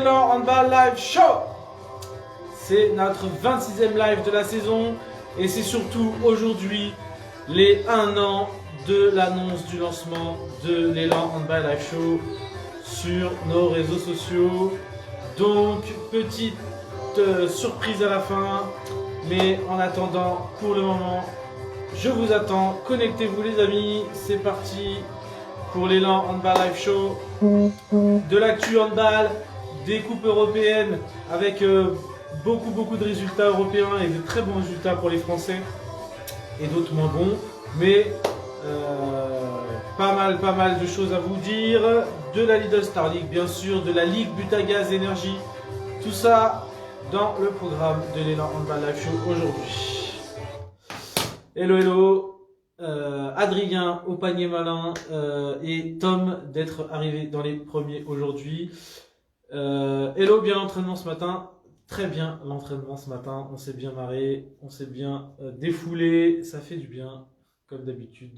l'élan handball live show. C'est notre 26e live de la saison et c'est surtout aujourd'hui les 1 an de l'annonce du lancement de l'élan handball live show sur nos réseaux sociaux. Donc petite surprise à la fin, mais en attendant, pour le moment, je vous attends. Connectez-vous les amis, c'est parti pour l'élan handball live show, de l'actu handball, des coupes européennes avec beaucoup de résultats européens et de très bons résultats pour les Français et d'autres moins bons, mais pas mal de choses à vous dire, de la Lidl Star League bien sûr, de la Ligue Butagaz Énergie, tout ça dans le programme de l'élan handball live show aujourd'hui. Hello, Adrien au panier malin et Tom d'être arrivé dans les premiers aujourd'hui. Hello, bien l'entraînement ce matin. Très bien l'entraînement ce matin, on s'est bien marré, on s'est bien défoulé, ça fait du bien, comme d'habitude.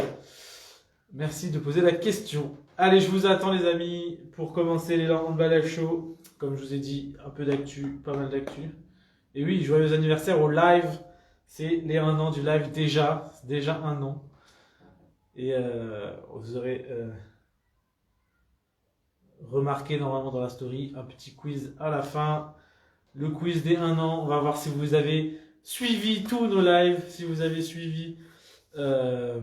Merci de poser la question. Allez, je vous attends les amis pour commencer l'élan handball live show. Comme je vous ai dit, un peu d'actu, pas mal d'actu. Et oui, joyeux anniversaire au live, c'est les 1 an du live déjà 1 an. Et vous aurez remarqué normalement dans la story un petit quiz à la fin. Le quiz des 1 an, on va voir si vous avez suivi tous nos lives, si vous avez suivi un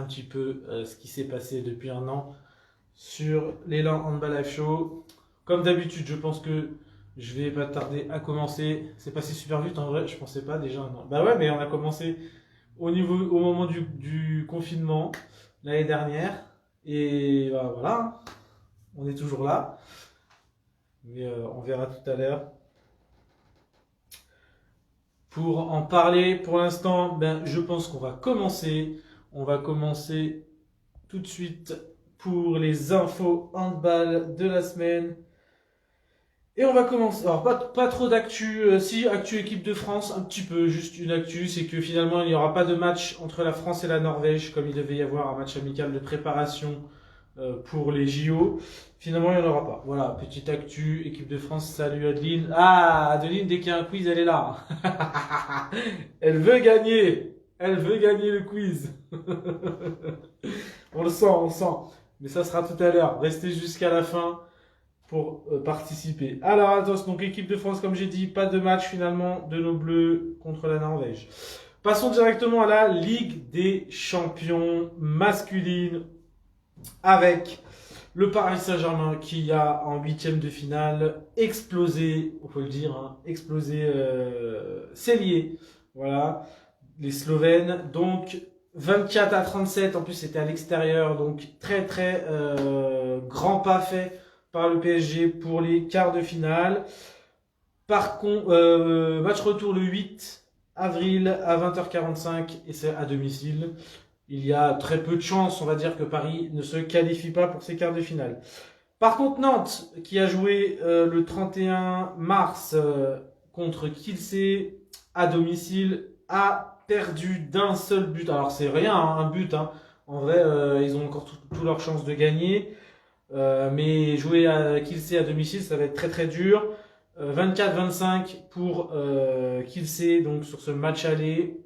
petit peu ce qui s'est passé depuis 1 an sur l'élan handball live show. Comme d'habitude, je pense que je vais pas tarder à commencer. C'est passé super vite en vrai, je pensais pas déjà 1 an. Bah ouais, mais on a commencé au moment du confinement l'année dernière. Et bah, voilà, on est toujours là. Mais on verra tout à l'heure. Pour en parler, pour l'instant, ben, je pense qu'on va commencer. On va commencer tout de suite pour les infos handball de la semaine. Et on va commencer. Alors, pas trop d'actu. Si, actu équipe de France, un petit peu, juste une actu. C'est que finalement, il n'y aura pas de match entre la France et la Norvège, comme il devait y avoir un match amical de préparation pour les JO. Finalement, il n'y en aura pas. Voilà, petite actu, équipe de France, salut Adeline. Ah, Adeline, dès qu'il y a un quiz, elle est là. Elle veut gagner le quiz. On le sent. Mais ça sera tout à l'heure. Restez jusqu'à la fin pour participer. Alors, attention, donc équipe de France, comme j'ai dit, pas de match finalement de nos Bleus contre la Norvège. Passons directement à la Ligue des Champions masculine avec le Paris Saint-Germain qui a en 8e de finale explosé, on peut le dire, hein, Celje, voilà, les Slovènes, donc 24-37, en plus c'était à l'extérieur, donc très grand pas fait par le PSG pour les quarts de finale. Par contre, match retour le 8 avril à 20h45 et c'est à domicile. Il y a très peu de chances, on va dire, que Paris ne se qualifie pas pour ces quarts de finale. Par contre, Nantes, qui a joué le 31 mars contre Kielce à domicile, a perdu d'un seul but. Alors, c'est rien, hein, un but. Hein. En vrai, ils ont encore toutes leurs chances de gagner. Mais jouer à Kielce à domicile, ça va être très dur. 24-25 pour Kielce, donc sur ce match aller.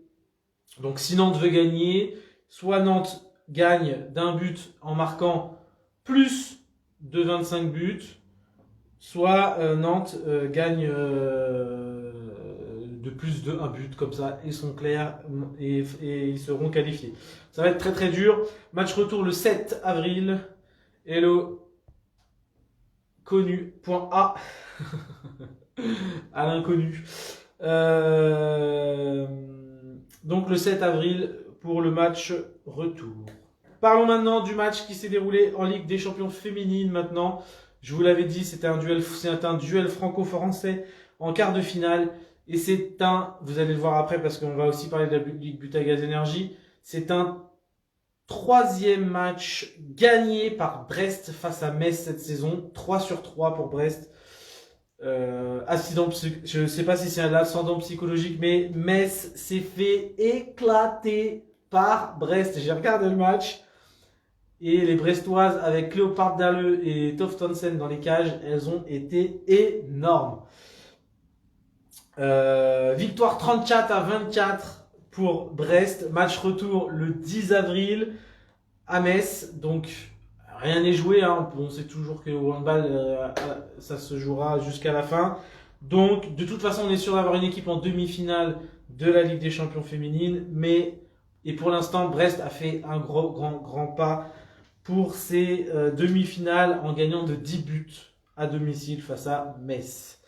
Donc, si Nantes veut gagner, soit Nantes gagne d'un but en marquant plus de 25 buts, soit Nantes gagne de plus de 1 but, comme ça, ils sont clairs et ils seront qualifiés. Ça va être très dur. Match retour le 7 avril. Hello, connu.a à l'inconnu. Donc le 7 avril pour le match retour. Parlons maintenant du match qui s'est déroulé en Ligue des Champions féminines maintenant. Je vous l'avais dit, c'est un duel franco-français en quart de finale. Et vous allez le voir après parce qu'on va aussi parler de la Ligue Butagaz Énergie, c'est un 3e match gagné par Brest face à Metz cette saison. 3/3 pour Brest. Je ne sais pas si c'est un ascendant psychologique, mais Metz s'est fait éclater par Brest. J'ai regardé le match Et les Brestoises, avec Cléopâtre Dalleux et Toft Hansen dans les cages, elles ont été énormes. Victoire 34-24 pour Brest. Match retour le 10 avril à Metz. Donc rien n'est joué. Hein. On sait toujours qu'au handball, ça se jouera jusqu'à la fin. Donc de toute façon, on est sûr d'avoir une équipe en demi-finale de la Ligue des Champions féminines. Et pour l'instant, Brest a fait un grand pas pour ses demi-finales en gagnant de 10 buts à domicile face à Metz.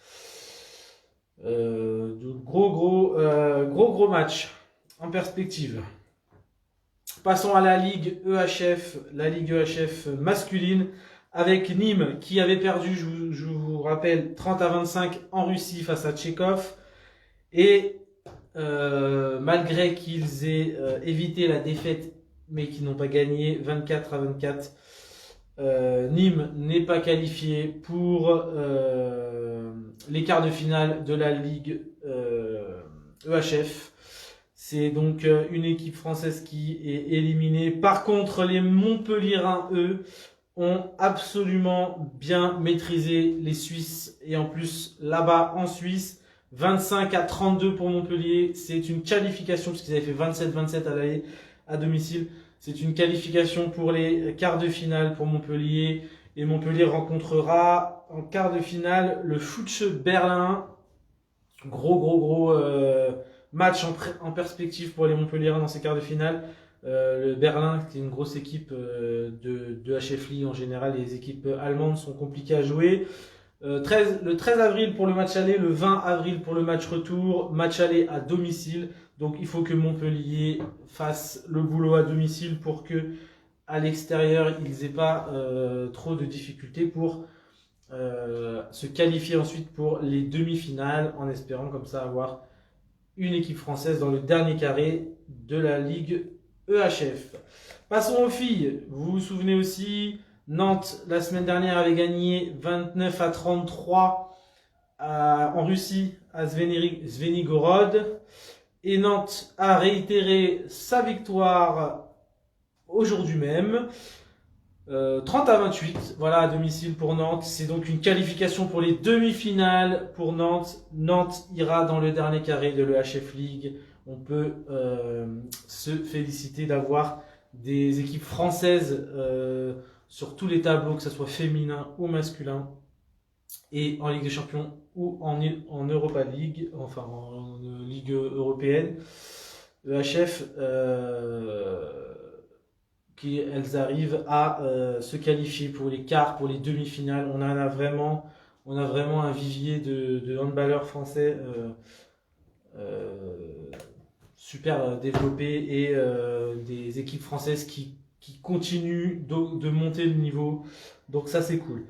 Gros match en perspective. Passons à la Ligue EHF masculine, avec Nîmes qui avait perdu, je vous rappelle, 30-25 en Russie face à Tchekhov. Et malgré qu'ils aient évité la défaite, mais qu'ils n'ont pas gagné 24-24, Nîmes n'est pas qualifié pour les quarts de finale de la Ligue EHF. C'est donc une équipe française qui est éliminée. Par contre, les Montpelliérains, eux, ont absolument bien maîtrisé les Suisses. Et en plus, là-bas, en Suisse, 25-32 pour Montpellier. C'est une qualification, parce qu'ils avaient fait 27-27 à l'aller, à domicile. C'est une qualification pour les quarts de finale pour Montpellier. Et Montpellier rencontrera en quart de finale le Futsche Berlin. Gros match en perspective pour les Montpelliérains dans ces quarts de finale. Le Berlin, qui est une grosse équipe de HF League en général, les équipes allemandes sont compliquées à jouer. Le 13 avril pour le match aller, le 20 avril pour le match retour, match aller à domicile. Donc il faut que Montpellier fasse le boulot à domicile pour que à l'extérieur ils n'aient pas trop de difficultés pour se qualifier ensuite pour les demi-finales, en espérant comme ça avoir une équipe française dans le dernier carré de la Ligue EHF. Passons aux filles. Vous vous souvenez aussi, Nantes la semaine dernière avait gagné 29-33 en Russie à Zvenigorod. Et Nantes a réitéré sa victoire aujourd'hui même. 30-28, voilà, à domicile pour Nantes. C'est donc une qualification pour les demi-finales pour Nantes. Nantes ira dans le dernier carré de l'EHF League. On peut se féliciter d'avoir des équipes françaises sur tous les tableaux, que ce soit féminin ou masculin, et en Ligue des Champions ou en Europa League, enfin en Ligue européenne. EHF, elles arrivent à se qualifier pour les quarts, pour les demi-finales. On a vraiment un vivier de handballeurs français super développé, et des équipes françaises qui continuent de monter le niveau. Donc ça, c'est cool.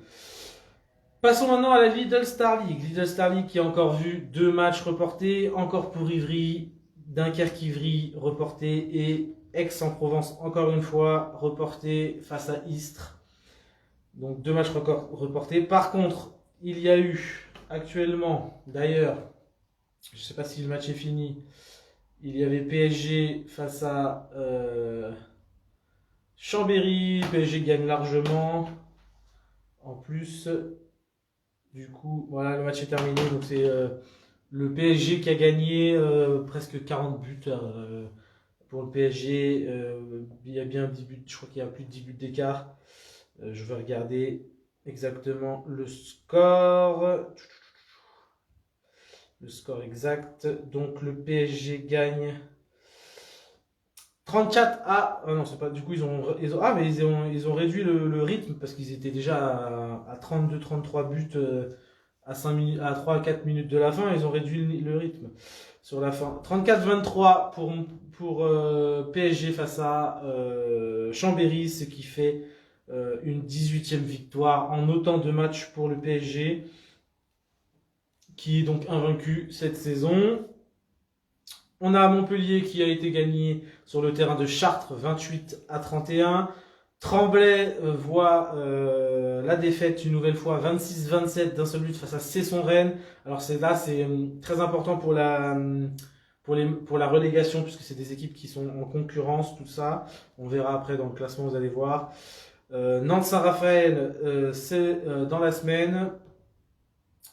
Passons maintenant à la Lidl Star League. Lidl Star League qui a encore vu 2 matchs reportés, encore pour Ivry, Dunkerque-Ivry reporté, et Aix-en-Provence encore une fois reporté face à Istres. Donc 2 matchs reportés. Par contre, il y a eu actuellement, d'ailleurs, je ne sais pas si le match est fini, il y avait PSG face à Chambéry. PSG gagne largement. En plus, du coup, voilà, le match est terminé. Donc c'est le PSG qui a gagné presque 40 buts pour le PSG. Il y a bien 10 buts, je crois qu'il y a plus de 10 buts d'écart. Je vais regarder exactement le score. Le score exact. Donc le PSG gagne 34 à... Ah non, c'est pas... Du coup, ils ont réduit le rythme, parce qu'ils étaient déjà à 32-33 buts à 3 à 4 minutes de la fin. Ils ont réduit le rythme sur la fin. 34-23 pour PSG face à Chambéry, ce qui fait une 18e victoire en autant de matchs pour le PSG, qui est donc invaincu cette saison. On a Montpellier qui a été gagné sur le terrain de Chartres 28-31. Tremblay voit la défaite une nouvelle fois 26-27 d'un seul but face à Cesson-Rennes. Alors c'est très important pour pour la relégation, puisque c'est des équipes qui sont en concurrence, tout ça. On verra après dans le classement, vous allez voir. Nantes-Saint-Raphaël, c'est dans la semaine.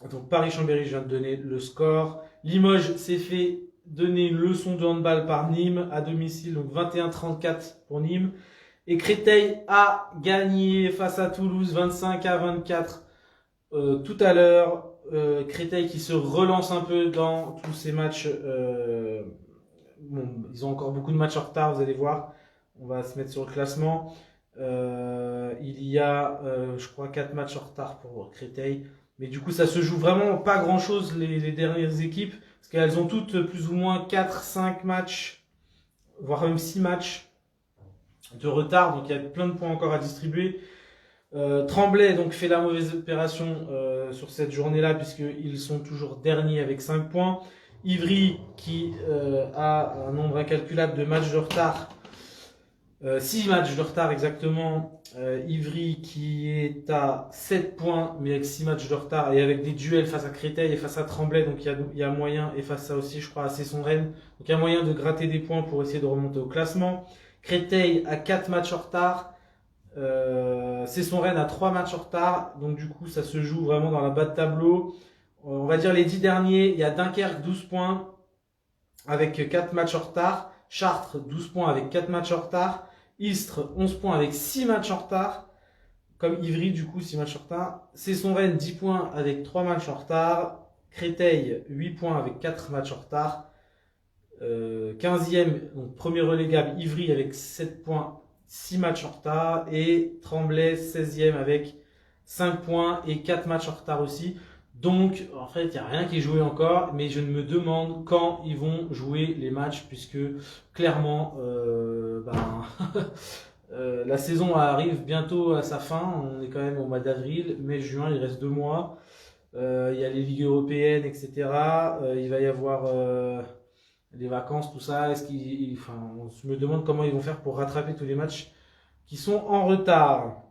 Donc Paris-Chambéry, je viens de donner le score. Limoges s'est fait donner une leçon de handball par Nîmes à domicile, donc 21-34 pour Nîmes. Et Créteil a gagné face à Toulouse 25-24 tout à l'heure. Créteil qui se relance un peu dans tous ces matchs. Bon, ils ont encore beaucoup de matchs en retard, vous allez voir. On va se mettre sur le classement. Il y a, je crois, 4 matchs en retard pour Créteil. Mais du coup, ça se joue vraiment pas grand-chose, les dernières équipes. Parce qu'elles ont toutes plus ou moins 4-5 matchs, voire même 6 matchs de retard. Donc il y a plein de points encore à distribuer. Tremblay donc fait la mauvaise opération sur cette journée-là, puisqu'ils sont toujours derniers avec 5 points. Ivry qui a un nombre incalculable de matchs de retard. 6 matchs de retard exactement. Ivry qui est à 7 points, mais avec 6 matchs de retard et avec des duels face à Créteil et face à Tremblay. Donc il y a moyen, et face à aussi, je crois, à Cesson-Rennes. Donc il y a moyen de gratter des points pour essayer de remonter au classement. Créteil a 4 matchs en retard. Cesson-Rennes a 3 matchs en retard. Donc du coup, ça se joue vraiment dans la bas de tableau. On va dire les 10 derniers. Il y a Dunkerque 12 points avec 4 matchs en retard. Chartres 12 points avec 4 matchs en retard. Istres 11 points avec 6 matchs en retard. Comme Ivry, du coup, 6 matchs en retard. Cesson-Rennes 10 points avec 3 matchs en retard. Créteil 8 points avec 4 matchs en retard. 15e, donc premier relégable, Ivry avec 7 points, 6 matchs en retard. Et Tremblay 16e avec 5 points et 4 matchs en retard aussi. Donc, en fait, il n'y a rien qui est joué encore, mais je me demande quand ils vont jouer les matchs, puisque clairement, la saison arrive bientôt à sa fin. On est quand même au mois d'avril, mai-juin, il reste 2 mois. Il y a les ligues européennes, etc. Il va y avoir les vacances, tout ça. On se me demande comment ils vont faire pour rattraper tous les matchs qui sont en retard.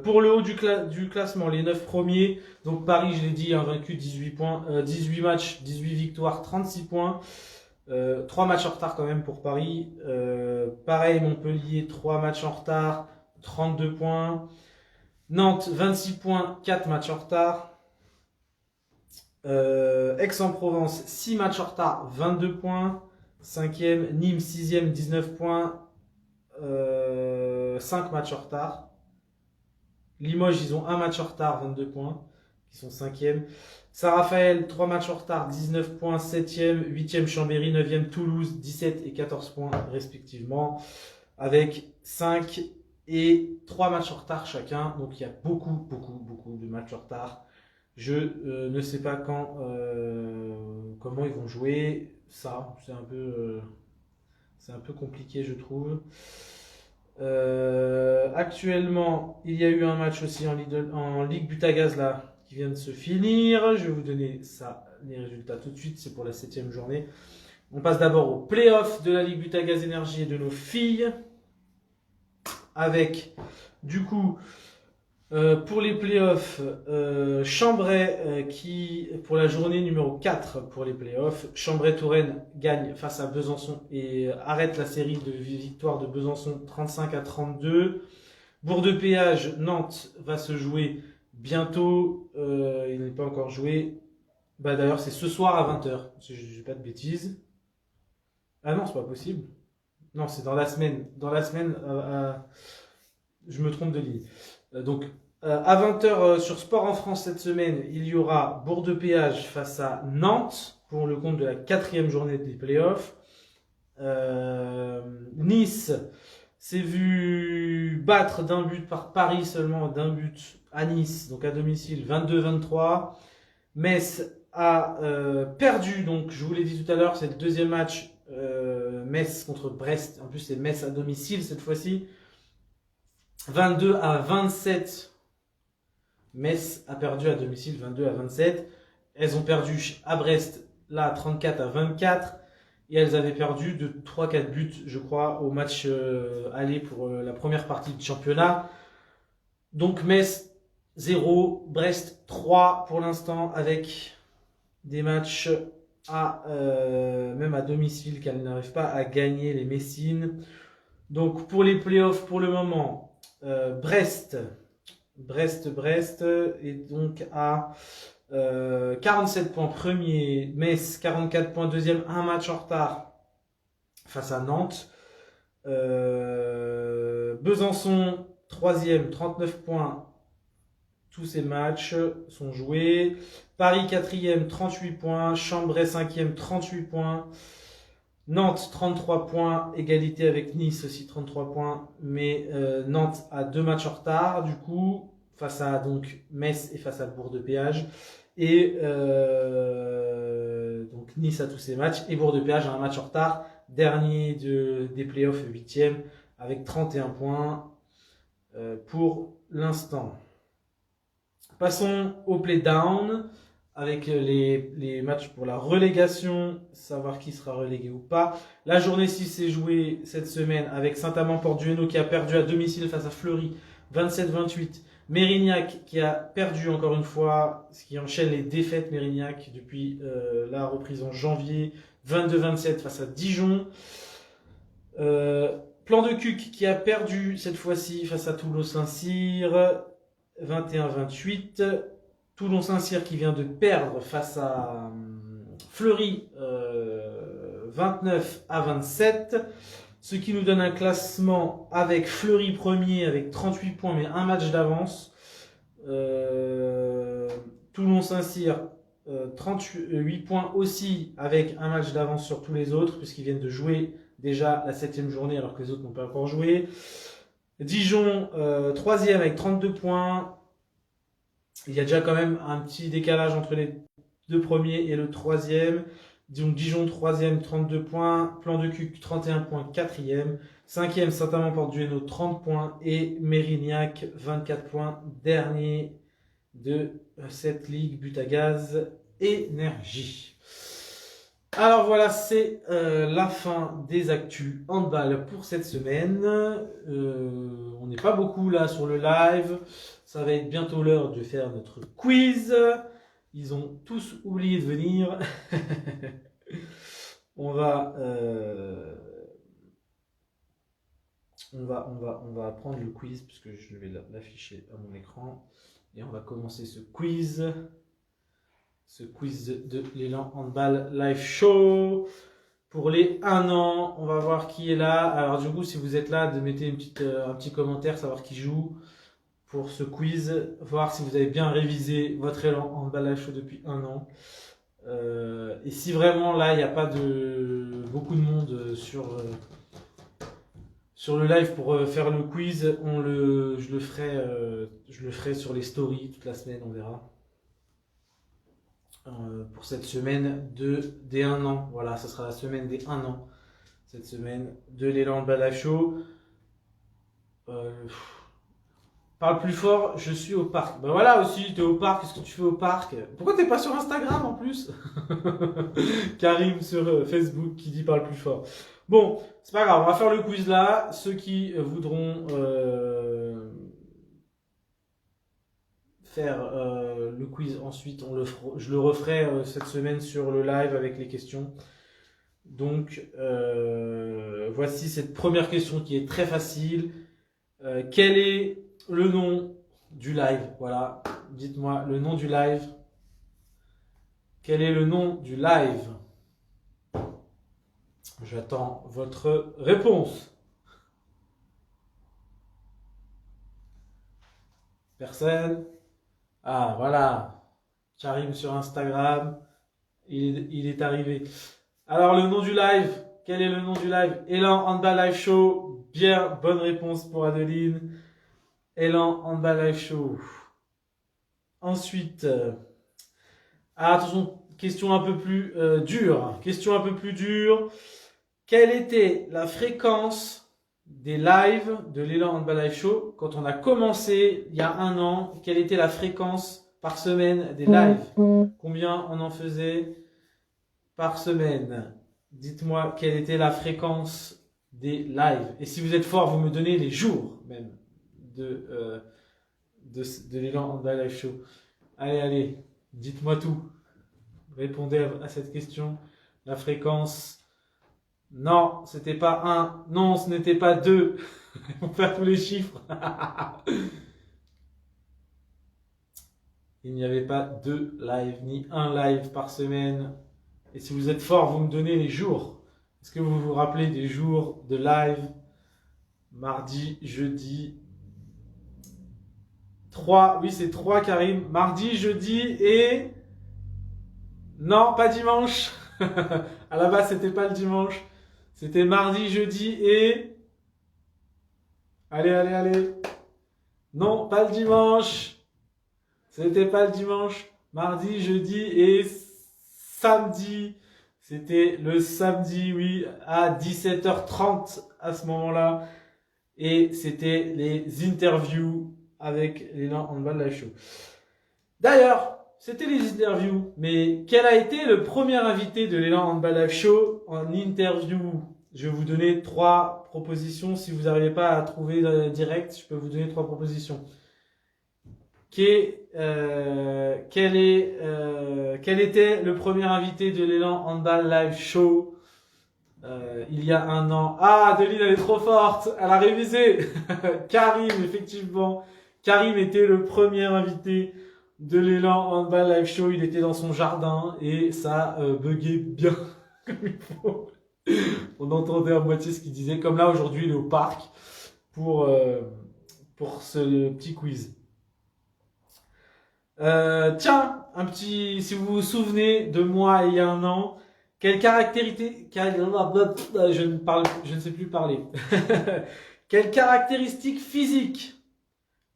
Pour le haut du classement, les 9 premiers, donc Paris, je l'ai dit, invaincu 18 points, 18 matchs, 18 victoires, 36 points. 3 matchs en retard quand même pour Paris. Pareil, Montpellier, 3 matchs en retard, 32 points. Nantes, 26 points, 4 matchs en retard. Aix-en-Provence, 6 matchs en retard, 22 points. 5e, Nîmes, 6e, 19 points, 5 matchs en retard. Limoges, ils ont un match en retard, 22 points, qui sont 5e. Saint-Raphaël, 3 matchs en retard, 19 points, 7e. 8e, Chambéry, 9e, Toulouse, 17 et 14 points respectivement, avec 5 et 3 matchs en retard chacun. Donc il y a beaucoup de matchs en retard. Je ne sais pas comment ils vont jouer ça. C'est un peu compliqué, je trouve. Actuellement, il y a eu un match aussi en Ligue Butagaz là qui vient de se finir. Je vais vous donner les résultats tout de suite. C'est pour la 7e journée. On passe d'abord au play-off de la Ligue Butagaz Énergie et de nos filles, avec du coup pour les playoffs, Chambray qui, pour la journée numéro 4 pour les playoffs, Chambray-Touraine gagne face à Besançon et arrête la série de victoires de Besançon 35-32. Bourg-de-Péage, Nantes va se jouer bientôt, il n'est pas encore joué. D'ailleurs, c'est ce soir à 20h, si je ne dis pas de bêtises. Ah non, c'est pas possible. Non, c'est dans la semaine. Dans la semaine, je me trompe de ligne. Donc, à 20h sur Sport en France cette semaine, il y aura Bourg-de-Péage face à Nantes pour le compte de la 4e journée des playoffs. Nice s'est vu battre d'un but par Paris seulement, d'un but à Nice, donc à domicile, 22-23. Metz a perdu, donc je vous l'ai dit tout à l'heure, c'est le 2e match, Metz contre Brest. En plus, c'est Metz à domicile cette fois-ci. 22-27. Metz a perdu à domicile 22-27. Elles ont perdu à Brest là 34-24. Et elles avaient perdu de 3-4 buts, je crois, au match aller pour la première partie du championnat. Donc Metz 0, Brest 3 pour l'instant, avec des matchs même à domicile, qu'elle n'arrive pas à gagner les Messines. Donc pour les playoffs, pour le moment, Brest est donc à 47 points premier, Metz 44 points deuxième, un match en retard face à Nantes. Besançon troisième, 39 points. Tous ces matchs sont joués. Paris 4e, 38 points. Chambray 5e, 38 points. Nantes 33 points. Égalité avec Nice aussi 33 points. Mais Nantes a 2 matchs en retard du coup face à donc Metz et face à Bourg-de-Péage. Et donc Nice a tous ses matchs et Bourg-de-Péage a un match en retard. Dernier des playoffs 8e avec 31 points pour l'instant. Passons au play-down avec les matchs pour la relégation, savoir qui sera relégué ou pas. La journée 6 s'est jouée cette semaine avec Saint-Amand-Port-du-Hainaut qui a perdu à domicile face à Fleury 27-28. Mérignac qui a perdu encore une fois, ce qui enchaîne les défaites Mérignac depuis la reprise en janvier 22-27 face à Dijon. Plan de Cuc qui a perdu cette fois-ci face à Toulon-Saint-Cyr 21-28. Toulon-Saint-Cyr qui vient de perdre face à Fleury 29-27. Ce qui nous donne un classement avec Fleury premier avec 38 points mais un match d'avance. Toulon-Saint-Cyr 38 points aussi avec un match d'avance sur tous les autres puisqu'ils viennent de jouer déjà la 7e journée alors que les autres n'ont pas encore joué. Dijon 3e avec 32 points. Il y a déjà quand même un petit décalage entre les deux premiers et le 3e. Donc Dijon 3e 32 points, Plan de Cuc 31 points 4e, 5e Saint-Amand-Port-du-Hainaut 30 points et Mérignac 24 points, dernier de cette ligue but à gaz énergie. Alors voilà, c'est la fin des actus handball pour cette semaine. On n'est pas beaucoup là sur le live. Ça va être bientôt l'heure de faire notre quiz. Ils ont tous oublié de venir. on va prendre le quiz puisque je vais l'afficher à mon écran. Et on va commencer ce quiz de l'élan handball live show pour les 1 an. On va voir qui est là. Alors du coup, si vous êtes là, de mettre un petit commentaire, savoir qui joue pour ce quiz, voir si vous avez bien révisé votre élan handball live show depuis 1 an. Et si vraiment là, il n'y a pas beaucoup de monde sur le live pour faire le quiz, je le ferai sur les stories toute la semaine, on verra. Pour cette semaine des 1 an. Voilà, ce sera la semaine des 1 an. Cette semaine de l'élan handball live show. Parle plus fort, je suis au parc. Ben voilà aussi, t'es au parc, qu'est-ce que tu fais au parc? Pourquoi t'es pas sur Instagram en plus? Karim sur Facebook qui dit parle plus fort. Bon, c'est pas grave, on va faire le quiz là. Ceux qui voudront faire le quiz ensuite, je le referai cette semaine sur le live avec les questions. Donc, voici cette première question qui est très facile. Quel est le nom du live? Voilà, dites-moi le nom du live. Quel est le nom du live? J'attends votre réponse. Personne? Ah, voilà. Karim sur Instagram. Il est arrivé. Alors, le nom du live. Quel est le nom du live? Élan Handball Live Show. Bien, bonne réponse pour Adeline. Élan Handball Live Show. Ensuite, attention, question un peu plus dure. Question un peu plus dure. Quelle était la fréquence des lives de l'élan Handball Live Show quand on a commencé il y a 1 an? Quelle était la fréquence par semaine des lives? Combien on en faisait par semaine? Dites-moi quelle était la fréquence des lives. Et si vous êtes fort, vous me donnez les jours même de l'élan Handball Live Show. Allez, dites-moi tout. Répondez à cette question. La fréquence. Non, c'était pas 1. Non, ce n'était pas 2. On va faire tous les chiffres. Il n'y avait pas 2 lives, ni 1 live par semaine. Et si vous êtes fort, vous me donnez les jours. Est-ce que vous vous rappelez des jours de live? Mardi, jeudi. 3, oui c'est 3 Karim. Mardi, jeudi et... Non, pas dimanche. À la base, c'était pas le dimanche. C'était mardi, jeudi et... Allez, allez, allez. Non, pas le dimanche. C'était pas le dimanche. Mardi, jeudi et samedi. C'était le samedi, oui, à 17h30 à ce moment-là. Et c'était les interviews avec l'élan handball live show. D'ailleurs, c'était les interviews. Mais quel a été le premier invité de l'élan handball live show en interview? Je vais vous donner 3 propositions. Si vous n'arrivez pas à trouver direct, je peux vous donner 3 propositions. Quel était le premier invité de l'élan handball live show il y a un an? Ah, Adeline, elle est trop forte, elle a révisé. Karim, effectivement. Karim était le premier invité de l'élan handball live show. Il était dans son jardin et ça buguait bien comme il faut. On entendait à moitié ce qu'il disait. Comme là, aujourd'hui, il est au parc pour ce petit quiz. Tiens, si vous vous souvenez de moi il y a un an, quelle caractéristique, je ne sais plus parler. Quelle caractéristique physique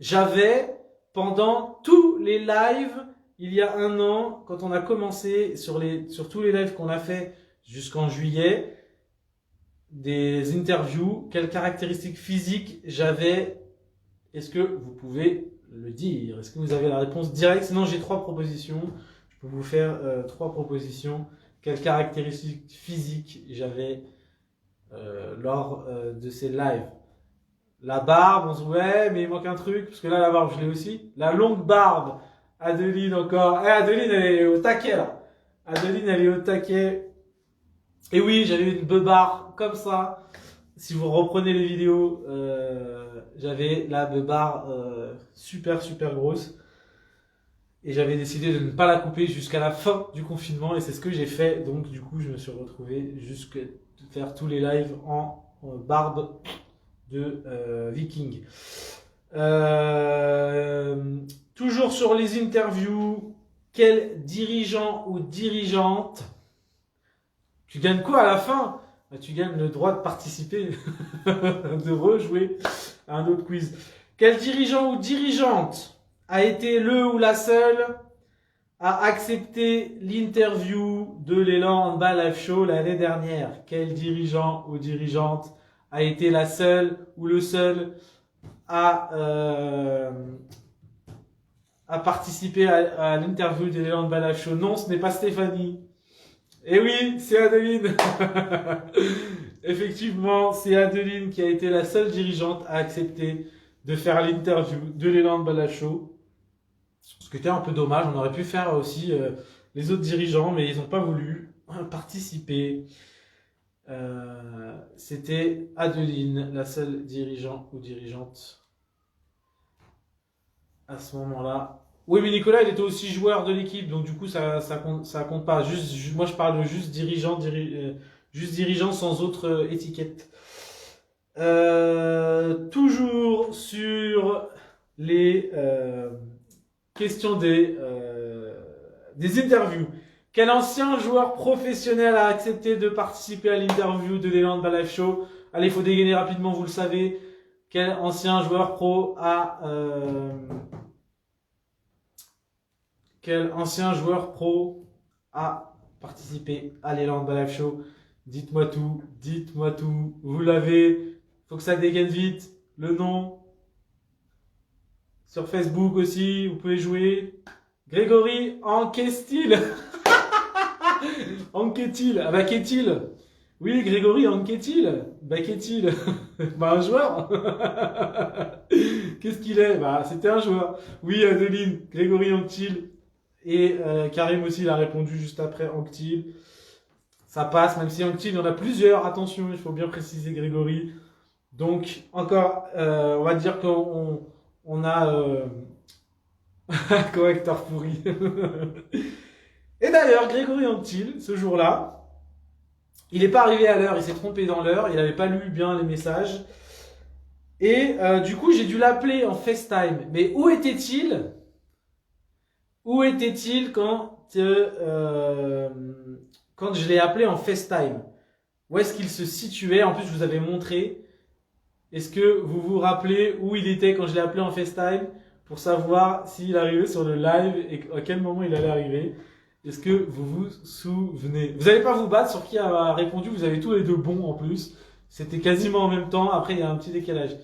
j'avais pendant tous les lives il y a un an, quand on a commencé sur tous les lives qu'on a fait jusqu'en juillet, des interviews, quelles caractéristiques physiques j'avais? Est-ce que vous pouvez le dire? Est-ce que vous avez la réponse directe? Sinon, j'ai 3 propositions. Je peux vous faire 3 propositions. Quelles caractéristiques physiques j'avais lors de ces lives? La barbe, on se dit ouais, mais il manque un truc, parce que là, la barbe, je l'ai aussi. La longue barbe, Adeline encore. Adeline, elle est au taquet, là. Adeline, elle est au taquet. Et oui, j'avais une beubare comme ça. Si vous reprenez les vidéos, j'avais la beubare super grosse. Et j'avais décidé de ne pas la couper jusqu'à la fin du confinement. Et c'est ce que j'ai fait. Donc du coup, je me suis retrouvé jusqu'à faire tous les lives en barbe de viking. Toujours sur les interviews, quel dirigeant ou dirigeante, tu gagnes quoi à la fin? Tu gagnes le droit de participer, de rejouer à un autre quiz. Quel dirigeant ou dirigeante a été le ou la seule à accepter l'interview de l'élan handball live show l'année dernière? Quel dirigeant ou dirigeante a été la seule ou le seul à participer à l'interview de l'élan handball live show? Non, ce n'est pas Stéphanie. Et oui, c'est Adeline. Effectivement, c'est Adeline qui a été la seule dirigeante à accepter de faire l'interview de l'élan handball live show. Ce qui était un peu dommage, on aurait pu faire aussi les autres dirigeants, mais ils n'ont pas voulu participer. C'était Adeline, la seule dirigeant ou dirigeante à ce moment-là. Oui, mais Nicolas, il était aussi joueur de l'équipe, donc du coup, ça compte pas. Moi, je parle juste dirigeant, juste dirigeant sans autre étiquette. Toujours sur les questions des interviews. Quel ancien joueur professionnel a accepté de participer à l'interview de l'élan handball live show? Allez, il faut dégainer rapidement, vous le savez. Quel ancien joueur pro a participé à l'élan handball live show? Dites-moi tout, vous l'avez. Faut que ça dégaine vite. Le nom. Sur Facebook aussi, vous pouvez jouer. Grégory Anquetil. Anquetil. Ah bah qu'est-il? Oui, Grégory Anquetil. Bah qu'est-il? Bah un joueur. Qu'est-ce qu'il est? Bah c'était un joueur. Oui, Adeline. Grégory Anquetil. Et Karim aussi, il a répondu juste après, Anctil. Ça passe, même si Anctil, il y en a plusieurs. Attention, il faut bien préciser Grégory. Donc, encore, on va dire qu'on a correcteur pourri. Et d'ailleurs, Grégory Anctil, ce jour-là, il n'est pas arrivé à l'heure, il s'est trompé dans l'heure, il n'avait pas lu bien les messages. Et du coup, j'ai dû l'appeler en FaceTime. Mais où était-il? Où était-il quand je l'ai appelé en FaceTime? Où est-ce qu'il se situait? En plus, je vous avais montré. Est-ce que vous vous rappelez où il était quand je l'ai appelé en FaceTime pour savoir s'il arrivait sur le live et à quel moment il allait arriver? Est-ce que vous vous souvenez? Vous n'allez pas vous battre sur qui a répondu, vous avez tous les deux bons en plus. C'était quasiment en même temps, après il y a un petit décalage.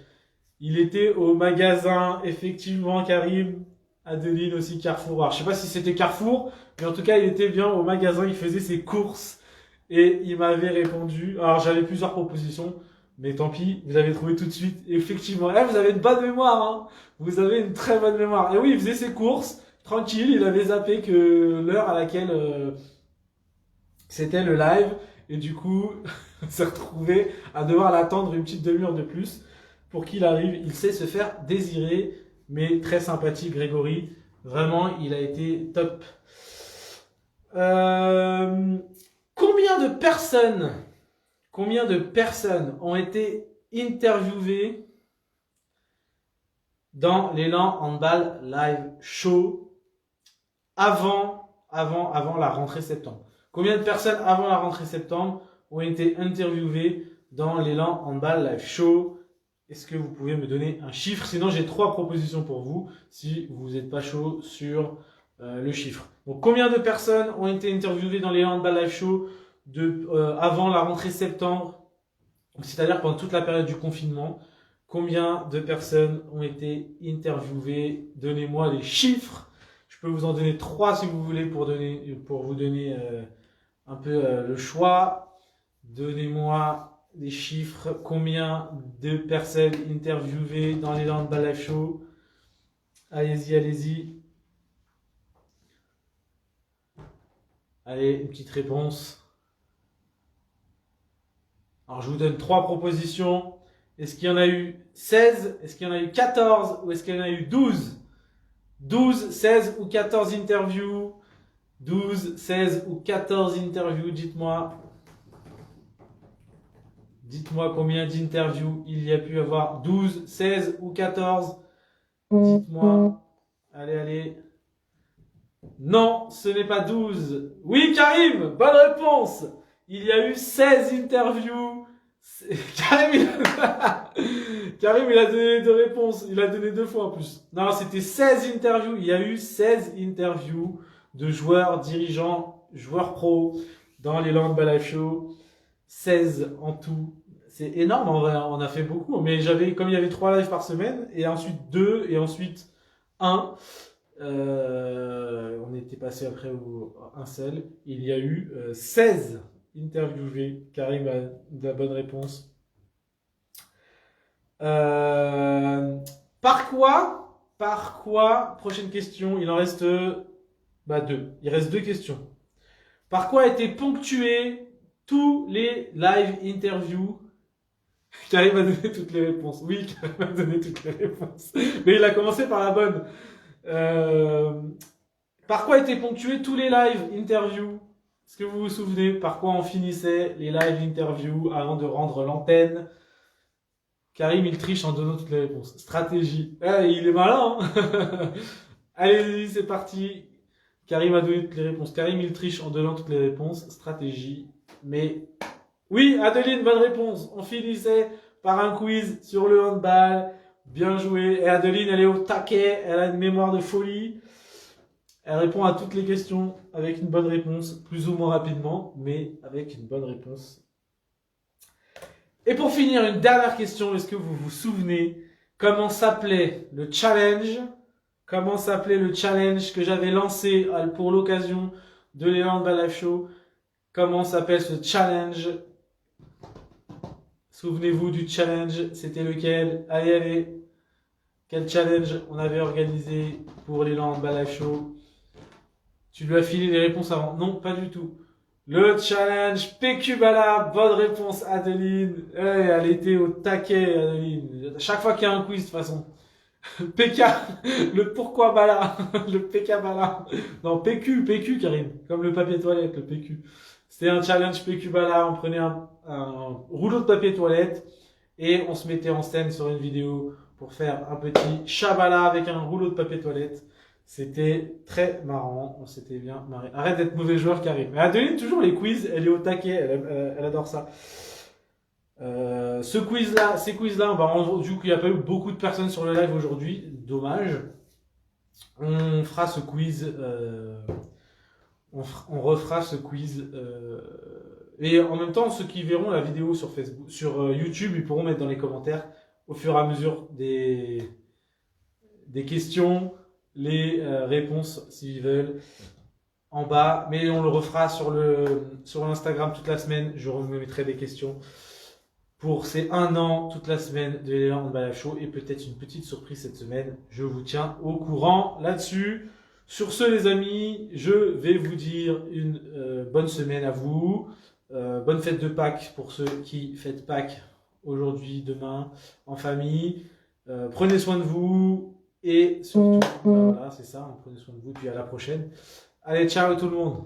Il était au magasin, effectivement, Karim, Adeline aussi, Carrefour. Alors, je sais pas si c'était Carrefour, mais en tout cas, il était bien au magasin, il faisait ses courses et il m'avait répondu. Alors, j'avais plusieurs propositions, mais tant pis, vous avez trouvé tout de suite. Effectivement, vous avez une bonne mémoire, hein. Vous avez une très bonne mémoire. Et oui, il faisait ses courses, tranquille, il avait zappé que l'heure à laquelle c'était le live, et du coup, on s'est retrouvé à devoir l'attendre une petite demi-heure de plus pour qu'il arrive. Il sait se faire désirer, mais très sympathique, Grégory. Vraiment, il a été top. Combien de personnes ont été interviewées dans l'élan handball live show avant la rentrée septembre? Combien de personnes avant la rentrée septembre ont été interviewées dans l'élan handball live show? Est-ce que vous pouvez me donner un chiffre? Sinon, j'ai 3 propositions pour vous si vous n'êtes pas chaud sur le chiffre. Donc, combien de personnes ont été interviewées dans les Handball Live Show avant la rentrée septembre, c'est-à-dire pendant toute la période du confinement? Combien de personnes ont été interviewées? Donnez-moi les chiffres. Je peux vous en donner 3 si vous voulez pour vous donner un peu le choix. Donnez-moi des chiffres, combien de personnes interviewées dans les Handball Live Show? Allez-y, allez-y. Allez, une petite réponse. Alors, je vous donne 3 propositions. Est-ce qu'il y en a eu 16? Est-ce qu'il y en a eu 14? Ou est-ce qu'il y en a eu 12? 12, 16 ou 14 interviews? 12, 16 ou 14 interviews, dites-moi. Dites-moi combien d'interviews il y a pu avoir. 12, 16 ou 14? Dites-moi. Allez, allez. Non, ce n'est pas 12. Oui, Karim, bonne réponse. Il y a eu 16 interviews. Karim, Karim, il a donné les 2 réponses. Il a donné 2 fois en plus. Non, c'était 16 interviews. Il y a eu 16 interviews de joueurs, dirigeants, joueurs pros dans les Handball Live Show. 16 en tout. C'est énorme en vrai, on a fait beaucoup. Mais comme il y avait 3 lives par semaine, et ensuite 2, et ensuite 1. On était passé après à un seul. Il y a eu 16 interviewés. Karim a de la bonne réponse. Par quoi, prochaine question, il en reste 2. Il reste 2 questions. Par quoi étaient ponctués tous les live interviews? Karim a donné toutes les réponses. Oui, Karim a donné toutes les réponses. Mais il a commencé par la bonne. Par quoi étaient ponctués tous les live interviews? Est-ce que vous vous souvenez par quoi on finissait les live interviews avant de rendre l'antenne? Karim, il triche en donnant toutes les réponses. Stratégie. Il est malin, hein. Allez-y, c'est parti. Karim a donné toutes les réponses. Karim, il triche en donnant toutes les réponses. Stratégie. Mais oui, Adeline, bonne réponse. On finissait par un quiz sur le handball. Bien joué. Et Adeline, elle est au taquet. Elle a une mémoire de folie. Elle répond à toutes les questions avec une bonne réponse, plus ou moins rapidement, mais avec une bonne réponse. Et pour finir, une dernière question. Est-ce que vous vous souvenez comment s'appelait le challenge? Comment s'appelait le challenge que j'avais lancé pour l'occasion de l'Elan Handball Live Show? Comment s'appelle ce challenge? Souvenez-vous du challenge, c'était lequel? Allez, allez. Quel challenge on avait organisé pour l'Elan Handball Live Show? Tu lui as filé les réponses avant. Non, pas du tout. Le challenge PQ Bala, bonne réponse Adeline. Elle était au taquet Adeline. Chaque fois qu'il y a un quiz de toute façon. PK, le pourquoi Bala, le PK Bala. Non, PQ Karim, comme le papier toilette, le PQ. C'était un challenge PQ Bala, on prenait un rouleau de papier toilette et on se mettait en scène sur une vidéo pour faire un petit chabala avec un rouleau de papier toilette. C'était très marrant, on s'était bien marré. Arrête d'être mauvais joueur, Karim. Mais Adeline, toujours les quiz, elle est au taquet, elle adore ça. Ces quiz-là, du coup, il n'y a pas eu beaucoup de personnes sur le live aujourd'hui, dommage. On fera ce quiz, on refera ce quiz. Et en même temps, ceux qui verront la vidéo sur Facebook, sur YouTube, ils pourront mettre dans les commentaires au fur et à mesure des questions, les réponses s'ils veulent en bas. Mais on le refera sur l'Instagram toute la semaine. Je remettrai des questions pour ces 1 an, toute la semaine de l'élan Handball Live Show et peut-être une petite surprise cette semaine. Je vous tiens au courant là-dessus. Sur ce, les amis, je vais vous dire une bonne semaine à vous. Bonne fête de Pâques pour ceux qui fêtent Pâques aujourd'hui, demain, en famille. Prenez soin de vous et surtout, voilà, c'est ça, prenez soin de vous. Puis à la prochaine. Allez, ciao tout le monde.